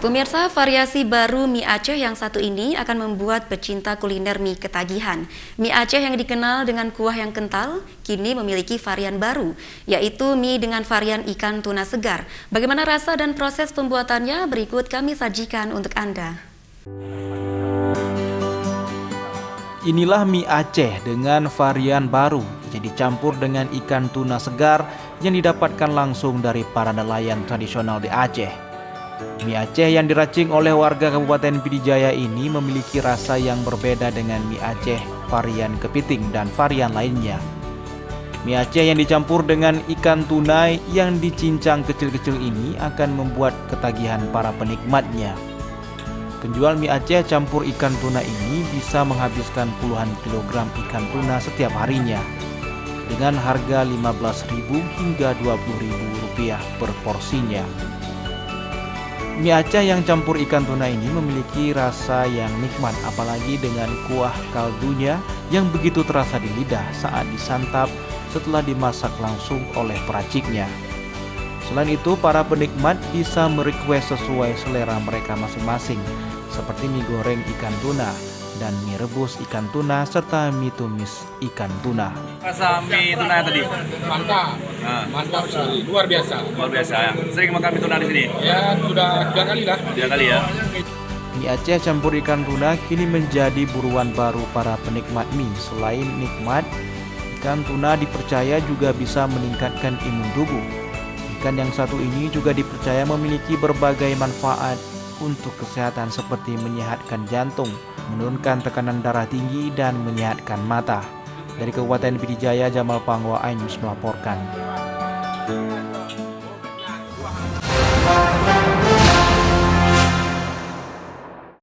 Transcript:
Pemirsa, variasi baru mie Aceh yang satu ini akan membuat pecinta kuliner mie ketagihan. Mie Aceh yang dikenal dengan kuah yang kental, kini memiliki varian baru, yaitu mie dengan varian ikan tuna segar. Bagaimana rasa dan proses pembuatannya? Berikut kami sajikan untuk Anda. Inilah mie Aceh dengan varian baru yang dicampur dengan ikan tuna segar yang didapatkan langsung dari para nelayan tradisional di Aceh. Mie Aceh yang diracik oleh warga Kabupaten Pidijaya ini memiliki rasa yang berbeda dengan mie Aceh varian kepiting dan varian lainnya. Mie Aceh yang dicampur dengan ikan tuna yang dicincang kecil-kecil ini akan membuat ketagihan para penikmatnya. Penjual mie Aceh campur ikan tuna ini bisa menghabiskan puluhan kilogram ikan tuna setiap harinya dengan harga Rp15.000 hingga Rp20.000 per porsinya. Mie Aceh yang campur ikan tuna ini memiliki rasa yang nikmat, apalagi dengan kuah kaldunya yang begitu terasa di lidah saat disantap setelah dimasak langsung oleh peraciknya. Selain itu, para penikmat bisa merequest sesuai selera mereka masing-masing, seperti mie goreng ikan tuna dan mie rebus ikan tuna serta mie tumis ikan tuna. Rasa mie tuna tadi? Mantap, mantap sekali, luar biasa. Luar biasa ya. Sering makan mie tuna di sini? Ya sudah 3 kali lah. 3 kali ya. Mie Aceh campur ikan tuna kini menjadi buruan baru para penikmat mie. Selain nikmat, ikan tuna dipercaya juga bisa meningkatkan imun tubuh. Ikan yang satu ini juga dipercaya memiliki berbagai manfaat untuk kesehatan seperti menyehatkan jantung, menurunkan tekanan darah tinggi, dan menyehatkan mata. Dari Kabupaten Pidijaya, Jamal Pangwa, iNews melaporkan.